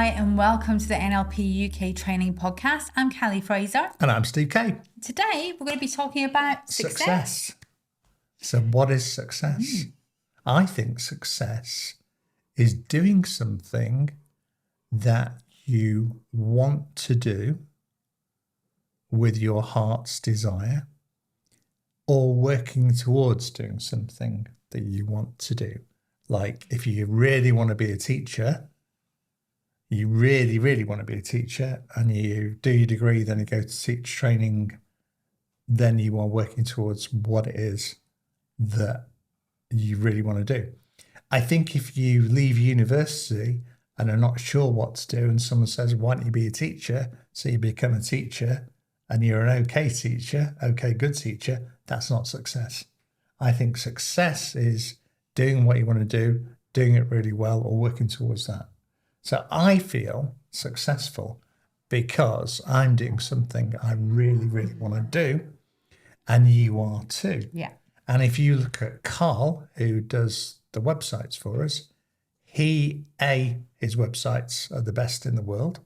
Hi, and welcome to the NLP UK Training Podcast. I'm Callie Fraser. And I'm Steve Kay. Today, we're going to be talking about success. So what is success? I think success is doing something that you want to do with your heart's desire, or working towards doing something that you want to do. Like if you really want to be a teacher, you really want to be a teacher, and you do your degree, then you go to teacher training, then you are working towards what it is that you really want to do. I think if you leave university and are not sure what to do, and someone says, why don't you be a teacher? So you become a teacher and you're an okay teacher, okay, good teacher, that's not success. I think success is doing what you want to do, doing it really well, or working towards that. So I feel successful because I'm doing something I really want to do, and you are too. Yeah. And if you look at Carl, who does the websites for us, his websites are the best in the world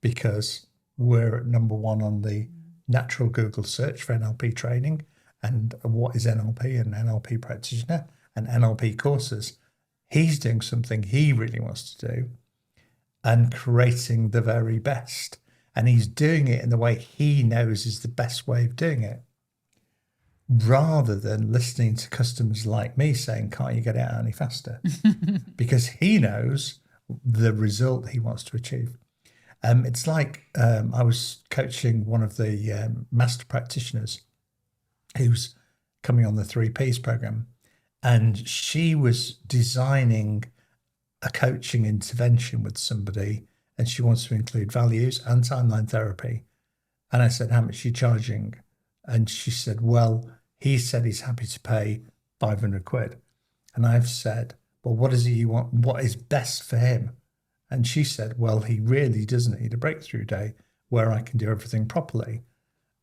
because we're at number one on the natural Google search for NLP training and what is NLP and NLP practitioner and NLP courses. He's doing something he really wants to do and creating the very best. And he's doing it in the way he knows is the best way of doing it, rather than listening to customers like me saying, can't you get it out any faster? Because he knows the result he wants to achieve. It's like I was coaching one of the Master Practitioners who's coming on the 3Ps program, and she was designing a coaching intervention with somebody, and she wants to include values and timeline therapy. And I said, how much are you charging? And she said, well, he said he's happy to pay 500 quid. And I've said, well, what is it you want? What is best for him? And she said, well, he really doesn't need a breakthrough day where I can do everything properly.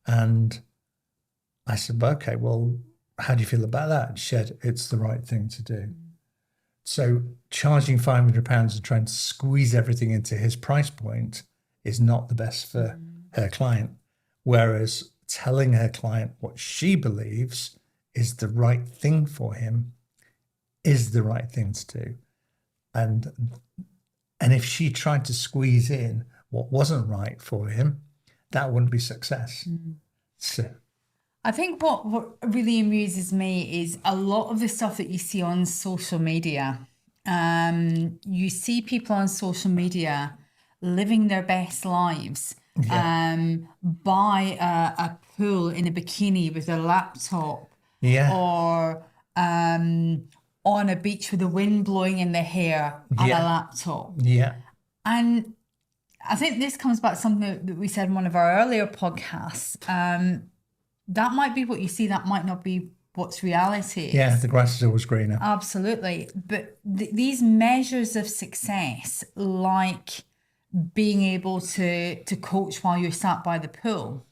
And I said, okay, well, how do you feel about that? And she said, it's the right thing to do. So charging £500 and trying to squeeze everything into his price point is not the best for her client. Whereas telling her client what she believes is the right thing for him is the right thing to do. And if she tried to squeeze in what wasn't right for him, that wouldn't be success. So I think what really amuses me is a lot of the stuff that you see on social media. You see people on social media living their best lives. By a pool in a bikini with a laptop, or on a beach with the wind blowing in their hair and a laptop. And I think this comes back to something that we said in one of our earlier podcasts. That might be what you see, that might not be what's reality is. Yeah, the grass is always greener. Absolutely. But these measures of success, like being able to coach while you're sat by the pool,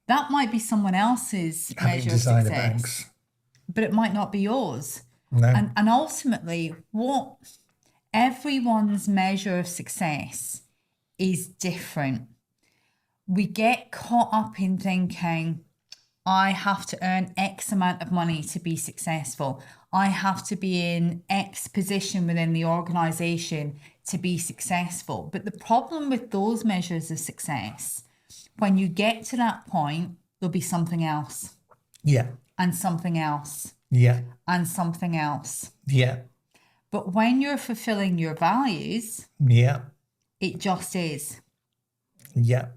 that might be someone else's measure of success, banks, but it might not be yours. No. And ultimately, what everyone's measure of success is different. We get caught up in thinking, I have to earn X amount of money to be successful. I have to be in X position within the organization to be successful. But the problem with those measures of success, when you get to that point, there'll be something else. Yeah. And something else. Yeah. And something else. Yeah. But when you're fulfilling your values, it just is. Yeah.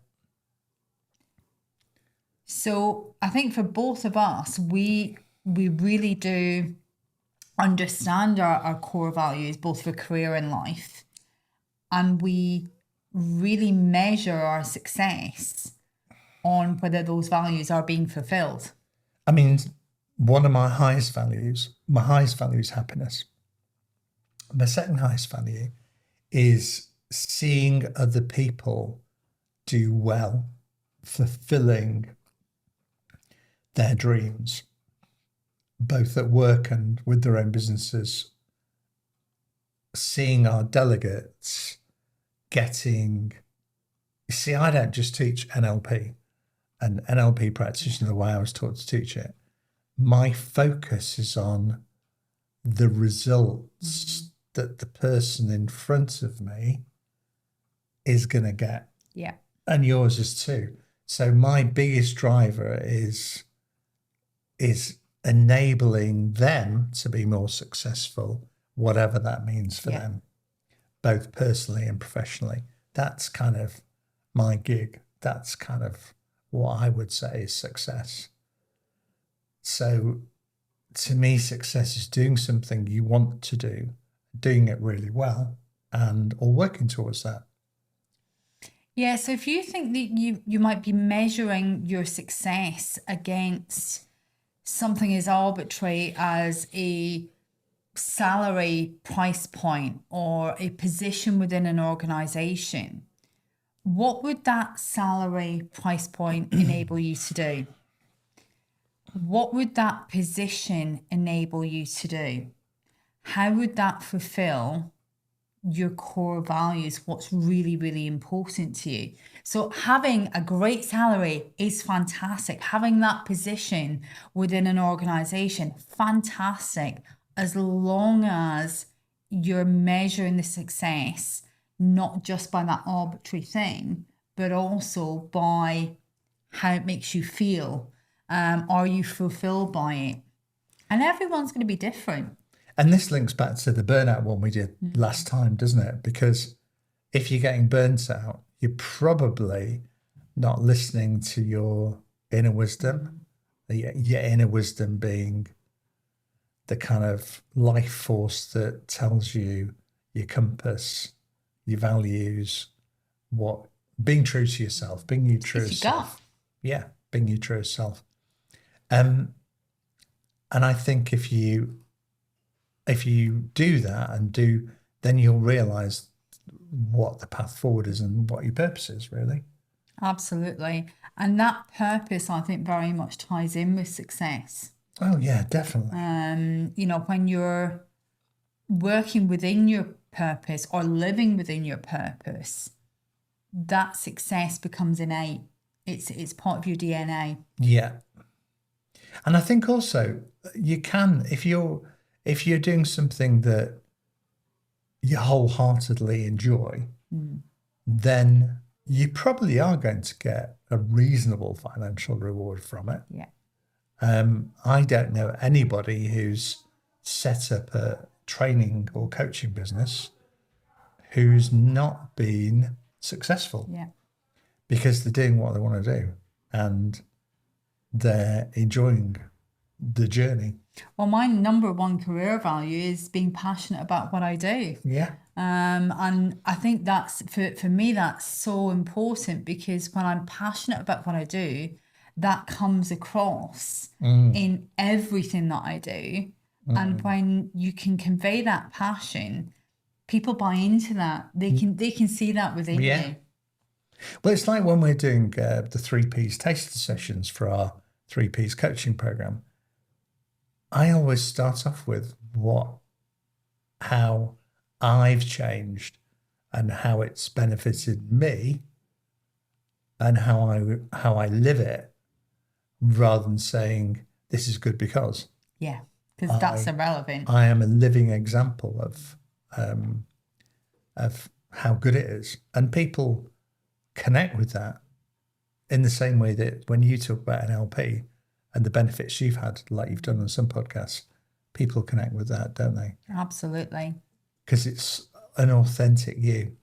So I think for both of us, we really do understand our core values, both for career and life. And we really measure our success on whether those values are being fulfilled. I mean, one of my highest values is happiness. My second highest value is seeing other people do well, fulfilling their dreams, both at work and with their own businesses, seeing our delegates getting, you see, I don't just teach NLP and NLP practitioner the way I was taught to teach it. My focus is on the results that the person in front of me is going to get. Yeah. And yours is too. So my biggest driver is enabling them to be more successful, whatever that means for them, both personally and professionally. That's kind of my gig. That's kind of what I would say is success. So to me, success is doing something you want to do, doing it really well, or working towards that. Yeah, so if you think that you might be measuring your success against something as arbitrary as a salary price point or a position within an organization, what would that salary price point enable you to do? What would that position enable you to do? How would that fulfill your core values, what's really, really important to you? So having a great salary is fantastic. Having that position within an organization, fantastic, as long as you're measuring the success, not just by that arbitrary thing, but also by how it makes you feel. Are you fulfilled by it? And everyone's going to be different. And this links back to the burnout one we did last time, doesn't it? Because if you're getting burnt out, you're probably not listening to your inner wisdom, your inner wisdom being the kind of life force that tells you your compass, your values, being true to yourself, being your true self. Yeah, being your true self. And I think if you do that then you'll realize what the path forward is and what your purpose is, really. Absolutely. And that purpose, I think, very much ties in with success. Oh, yeah, definitely. When you're working within your purpose or living within your purpose, that success becomes innate. It's part of your DNA. Yeah. And I think also you can, if you're doing something that you wholeheartedly enjoy, then you probably are going to get a reasonable financial reward from it. Yeah. I don't know anybody who's set up a training or coaching business who's not been successful. Yeah. Because they're doing what they want to do and they're enjoying the journey. Well, my number one career value is being passionate about what I do. Yeah. And I think that's, for me, that's so important, because when I'm passionate about what I do, that comes across in everything that I do. And when you can convey that passion, people buy into that. They can see that within you. Well, it's like when we're doing the 3Ps taster sessions for our 3Ps coaching program. I always start off with how I've changed and how it's benefited me and how I live it, rather than saying this is good because. Yeah, because that's irrelevant. I am a living example of how good it is, and people connect with that in the same way that when you talk about NLP and the benefits you've had, like you've done on some podcasts, people connect with that, don't they? Absolutely. Because it's an authentic you.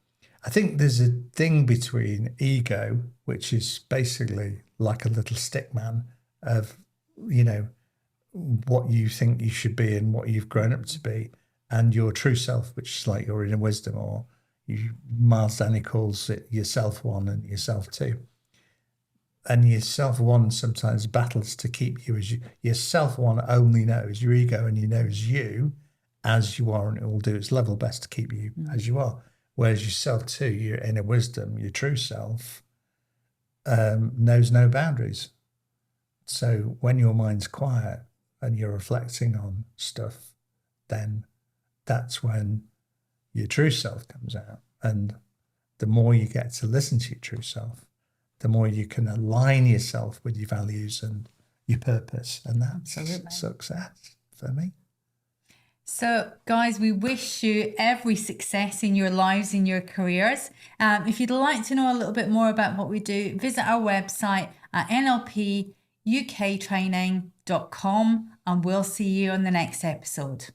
I think there's a thing between ego, which is basically like a little stick man of, what you think you should be and what you've grown up to be, and your true self, which is like your inner wisdom, or Miles Danny calls it your self one and your self two. And your self one sometimes battles to keep you as you. Your self one only knows your ego and knows you as you are, and it will do its level best to keep you as you are. Whereas your self two, your inner wisdom, your true self, knows no boundaries. So when your mind's quiet and you're reflecting on stuff, then that's when your true self comes out. And the more you get to listen to your true self, the more you can align yourself with your values and your purpose. And that's success for me. So, guys, we wish you every success in your lives, in your careers. If you'd like to know a little bit more about what we do, visit our website at NLP UK Training.com, and we'll see you on the next episode.